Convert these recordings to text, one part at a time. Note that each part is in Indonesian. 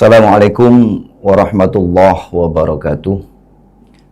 Assalamualaikum warahmatullahi wabarakatuh.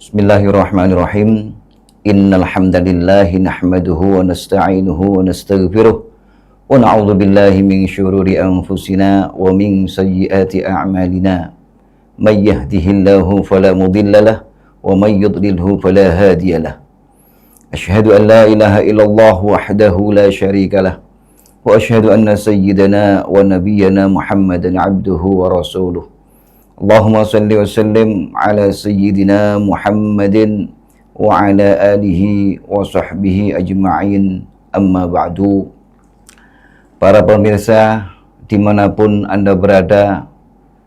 Bismillahirrahmanirrahim. Innal hamdalillahi nahmaduhu wa nasta'inuhu wa nastaghfiruh wa na'udzu billahi min syururi anfusina wa min sayyiati a'malina. May yahdihillahu fala mudhillalah wa may yudlilhu fala hadiyalah. Asyhadu an la ilaha illallah wahdahu la syarikalah wa asyhadu anna sayyidana wa nabiyyana Muhammadan abduhu wa rasuluh. Allahumma salli wa sallim ala sayyidina Muhammadin wa ala alihi wa sahbihi ajma'in, amma ba'du. Para pemirsa dimanapun Anda berada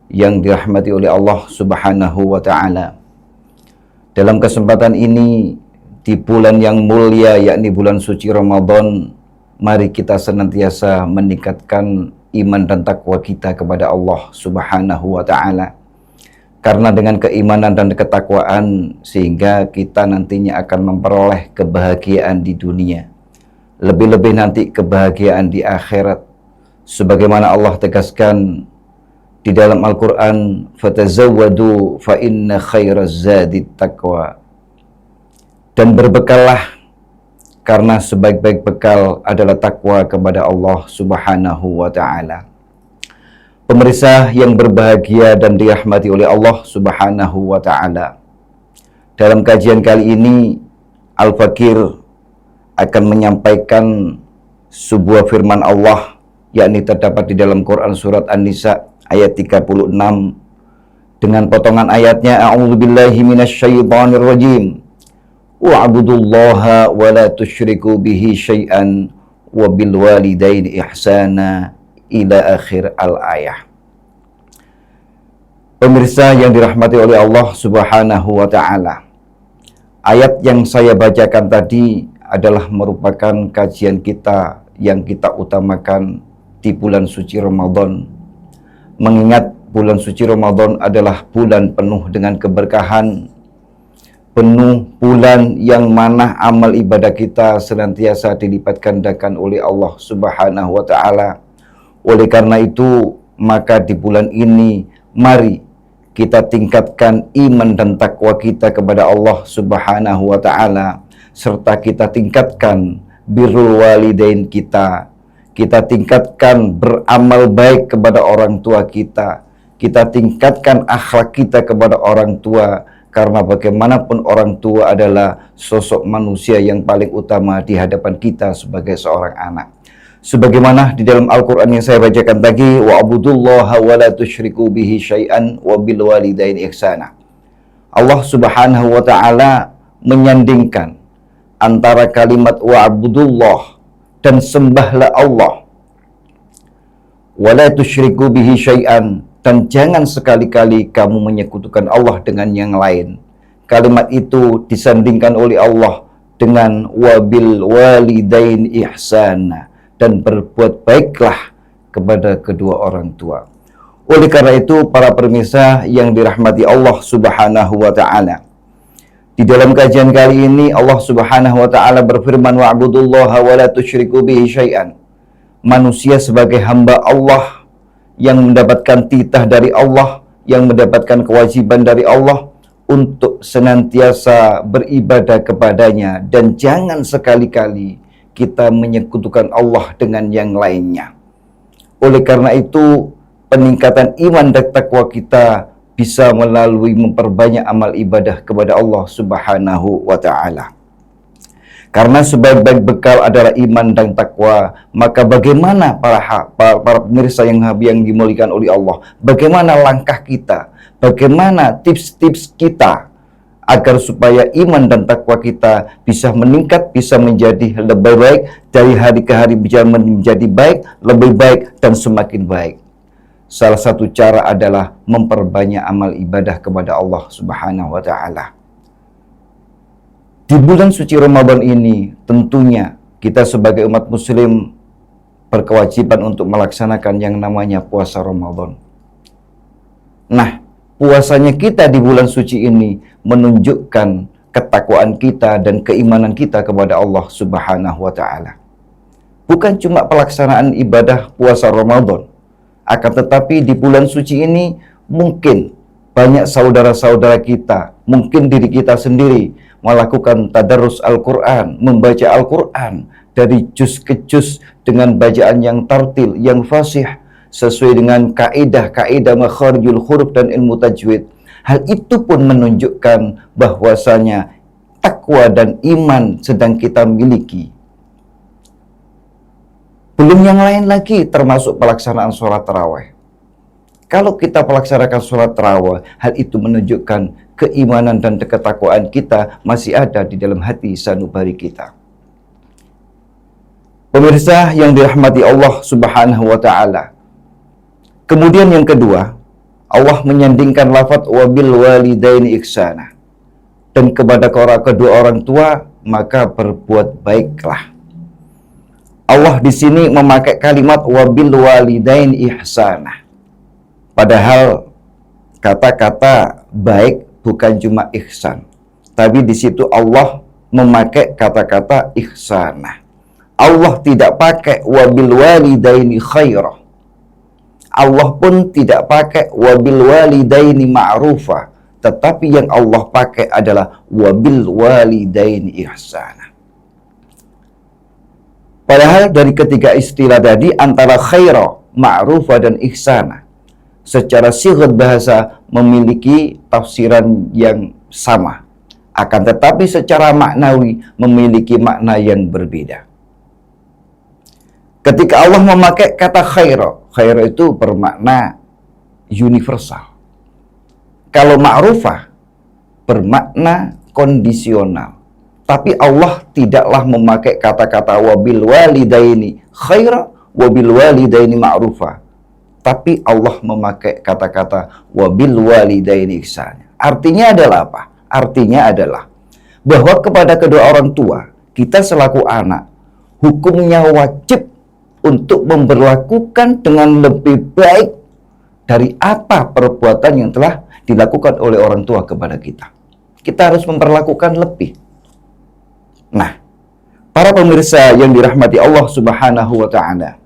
yang dirahmati oleh Allah subhanahu wa ta'ala, dalam kesempatan ini di bulan yang mulia yakni bulan suci Ramadan, mari kita senantiasa meningkatkan iman dan takwa kita kepada Allah subhanahu wa ta'ala. Karena dengan keimanan dan ketakwaan sehingga kita nantinya akan memperoleh kebahagiaan di dunia, lebih-lebih nanti kebahagiaan di akhirat. Sebagaimana Allah tegaskan di dalam Al-Quran, fatazawwadu fa inna khairaz zadit taqwa. Dan berbekallah, karena sebaik-baik bekal adalah takwa kepada Allah subhanahu wa ta'ala. Pemirsa yang berbahagia dan dirahmati oleh Allah subhanahu wa ta'ala, dalam kajian kali ini Al-Fakir akan menyampaikan sebuah firman Allah, yakni terdapat di dalam Quran surat An-Nisa ayat 36 dengan potongan ayatnya, a'udzubillahi minasyaitonir rajim, wa'budullaha wa la tusyriku bihi syai'an wa bil walidaini ihsana ila akhir al-ayah. Pemirsa yang dirahmati oleh Allah subhanahu wa ta'ala, ayat yang saya bacakan tadi adalah merupakan kajian kita yang kita utamakan di bulan suci Ramadan. Mengingat bulan suci Ramadan adalah bulan penuh dengan keberkahan, penuh bulan yang mana amal ibadah kita senantiasa dilipat gandakan oleh Allah subhanahu wa ta'ala. Oleh karena itu, maka di bulan ini mari kita tingkatkan iman dan takwa kita kepada Allah subhanahu wa ta'ala, serta kita tingkatkan birrul walidain kita tingkatkan beramal baik kepada orang tua kita tingkatkan akhlak kita kepada orang tua. Karena bagaimanapun orang tua adalah sosok manusia yang paling utama di hadapan kita sebagai seorang anak. Sebagaimana di dalam Al-Quran yang saya bacakan tadi, wa'budullaha wa la tusyriku bihi syai'an wa bil walidaini ihsana. Allah subhanahu wa ta'ala menyandingkan antara kalimat wa'budullah dan sembahlah Allah, wa la tusyriku bihi syai'an, dan jangan sekali-kali kamu menyekutukan Allah dengan yang lain. Kalimat itu disandingkan oleh Allah dengan wabil walidain ihsana, dan berbuat baiklah kepada kedua orang tua. Oleh karena itu, para pemirsa yang dirahmati Allah subhanahu wa ta'ala, di dalam kajian kali ini Allah subhanahu wa ta'ala berfirman, wa'budullaha wa la tusyriku bihi syai'an. Manusia sebagai hamba Allah yang mendapatkan titah dari Allah, yang mendapatkan kewajiban dari Allah untuk senantiasa beribadah kepadanya, dan jangan sekali-kali kita menyekutukan Allah dengan yang lainnya. Oleh karena itu, peningkatan iman dan takwa kita bisa melalui memperbanyak amal ibadah kepada Allah subhanahu wa ta'ala. Karena sebaik-baik bekal adalah iman dan takwa, maka bagaimana para pemirsa yang dimuliakan oleh Allah, bagaimana langkah kita, bagaimana tips-tips kita agar supaya iman dan takwa kita bisa meningkat, bisa menjadi lebih baik, dari hari ke hari bisa menjadi baik, lebih baik, dan semakin baik. Salah satu cara adalah memperbanyak amal ibadah kepada Allah subhanahu wa ta'ala. Di bulan suci Ramadan ini tentunya kita sebagai umat muslim berkewajiban untuk melaksanakan yang namanya puasa Ramadan. Nah, puasanya kita di bulan suci ini menunjukkan ketakwaan kita dan keimanan kita kepada Allah subhanahu wa ta'ala. Bukan cuma pelaksanaan ibadah puasa Ramadan, Akan tetapi di bulan suci ini mungkin banyak saudara-saudara kita, mungkin diri kita sendiri melakukan tadarus Al-Quran, membaca Al-Quran dari juz ke juz dengan bacaan yang tartil, yang fasih, sesuai dengan kaidah-kaidah makharijul huruf dan ilmu tajwid. Hal itu pun menunjukkan bahwasanya takwa dan iman sedang kita miliki. Belum yang lain lagi termasuk pelaksanaan sholat tarawih. Kalau kita melaksanakan sholat tarawih, hal itu menunjukkan keimanan dan ketakwaan kita masih ada di dalam hati sanubari kita. Pemirsa yang dirahmati Allah Subhanahu wa Ta'ala. Kemudian yang kedua, Allah menyandingkan lafaz wabil walidaini ihsana. Dan kepada kedua orang tua maka berbuat baiklah. Allah di sini memakai kalimat wabil walidain ihsana. Padahal kata-kata baik bukan cuma ihsan, tapi di situ Allah memakai kata-kata ihsana. Allah tidak pakai wabil walidaini khairah. Allah pun tidak pakai wabil walidaini ma'rufa, tetapi yang Allah pakai adalah wabil walidaini ihsana. Padahal dari ketiga istilah tadi antara khairah, ma'rufah dan ihsana secara sighat bahasa memiliki tafsiran yang sama. Akan tetapi secara maknawi memiliki makna yang berbeda. Ketika Allah memakai kata khairah, khairah itu bermakna universal. Kalau ma'rufah bermakna kondisional. Tapi Allah tidaklah memakai kata-kata wabil walidaini khairah, wabil walidaini ma'rufah. Tapi Allah memakai kata-kata wabil walidaini ihsana. Artinya adalah apa? Artinya adalah bahwa kepada kedua orang tua, kita selaku anak, hukumnya wajib untuk memperlakukan dengan lebih baik dari apa perbuatan yang telah dilakukan oleh orang tua kepada kita. Kita harus memperlakukan lebih. Nah, para pemirsa yang dirahmati Allah Subhanahu wa Ta'ala,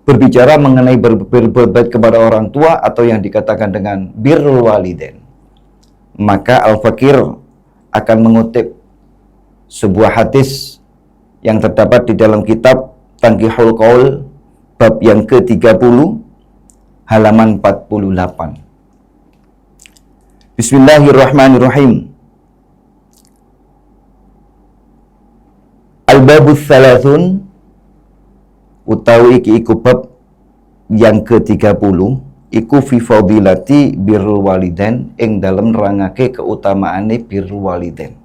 berbicara mengenai berbuat baik kepada orang tua atau yang dikatakan dengan birrul walidain, maka Al-Fakir akan mengutip sebuah hadis yang terdapat di dalam kitab Tanqihul Qaul bab yang ke-30 halaman 48. Bismillahirrahmanirrahim. Al-babus thalathun utawi iki iku bab yang ke-30 iku fi fadilati birrul walidain ing dalem nerangake keutamaane birrul walidain.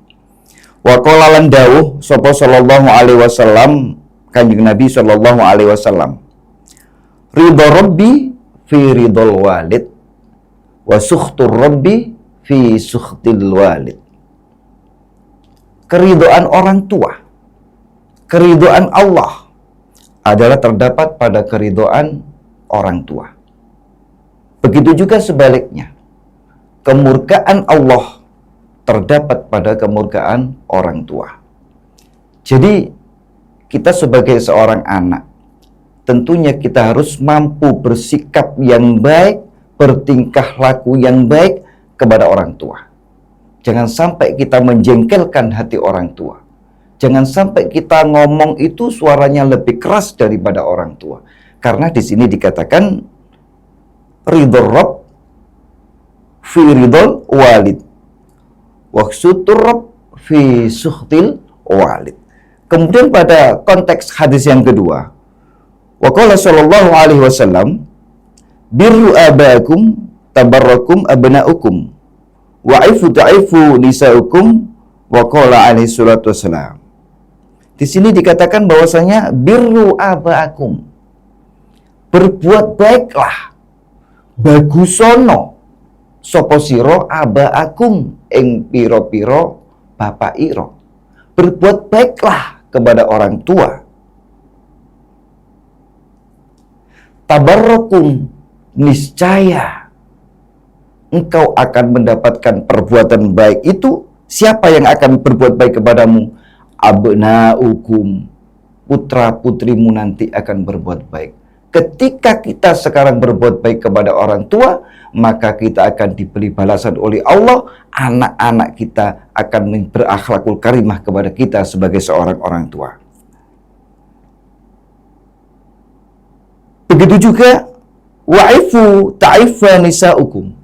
Wa qala lan dawuh sapa sallallahu alaihi wasallam Kanjeng Nabi sallallahu alaihi wasallam, ridha rabbi fi ridhal walid wa sukhtur rabbi fi sukhtil walid. Keridhaan orang tua, keridhaan Allah adalah terdapat pada keridhaan orang tua. Begitu juga sebaliknya. Kemurkaan Allah terdapat pada kemurkaan orang tua. Jadi, kita sebagai seorang anak, tentunya kita harus mampu bersikap yang baik, bertingkah laku yang baik kepada orang tua. Jangan sampai kita menjengkelkan hati orang tua. Jangan sampai kita ngomong itu suaranya lebih keras daripada orang tua. Karena di sini dikatakan ridho Rabb fi ridhol walid wa sukhtur Rabb fi sukhtil walid. Kemudian pada konteks hadis yang kedua, wa qala sallallahu alaihi wasallam, birru abaakum tabarrakum abnaukum wa aifu ta'ifu nisaukum wa qala alaihi salatu wassalam. Di sini dikatakan bahwasanya birru abaakum, berbuat baiklah, bagusono sapa sira abaakum ing pira-pira bapak ira. Berbuat baiklah kepada orang tua. Tabarrakum, niscaya engkau akan mendapatkan perbuatan baik itu. Siapa yang akan berbuat baik kepadamu? Abnaukum, putra-putrimu nanti akan berbuat baik. Ketika kita sekarang berbuat baik kepada orang tua, maka kita akan diberi balasan oleh Allah. Anak-anak kita akan berakhlakul karimah kepada kita sebagai seorang orang tua. Begitu juga wa'ifu ta'ifa nisa'ukum.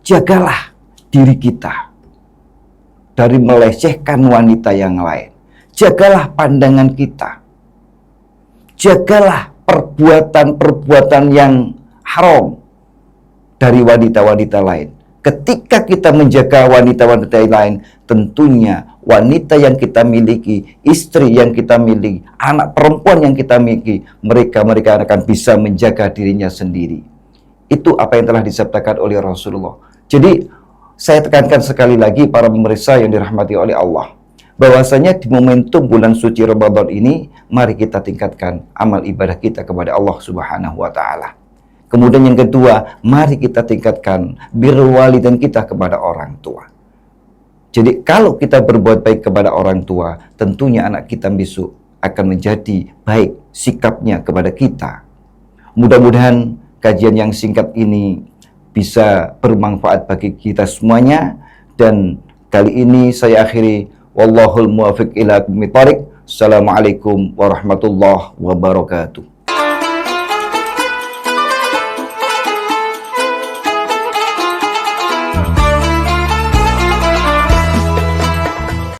Jagalah diri kita dari melecehkan wanita yang lain. Jagalah pandangan kita. Jagalah perbuatan-perbuatan yang haram dari wanita-wanita lain. Ketika kita menjaga wanita-wanita lain, tentunya wanita yang kita miliki, istri yang kita miliki, anak perempuan yang kita miliki, mereka akan bisa menjaga dirinya sendiri. Itu apa yang telah disabdakan oleh Rasulullah. Jadi, saya tekankan sekali lagi para pemirsa yang dirahmati oleh Allah, bahwasanya di momentum bulan suci Ramadan ini, mari kita tingkatkan amal ibadah kita kepada Allah Subhanahu wa Ta'ala. Kemudian yang kedua, mari kita tingkatkan birrul walidain kita kepada orang tua. Jadi kalau kita berbuat baik kepada orang tua, tentunya anak kita besok akan menjadi baik sikapnya kepada kita. Mudah-mudahan kajian yang singkat ini bisa bermanfaat bagi kita semuanya. Dan kali ini saya akhiri. Wallahul muwaffiq ila aqwamit thoriq. Assalamualaikum warahmatullahi wabarakatuh.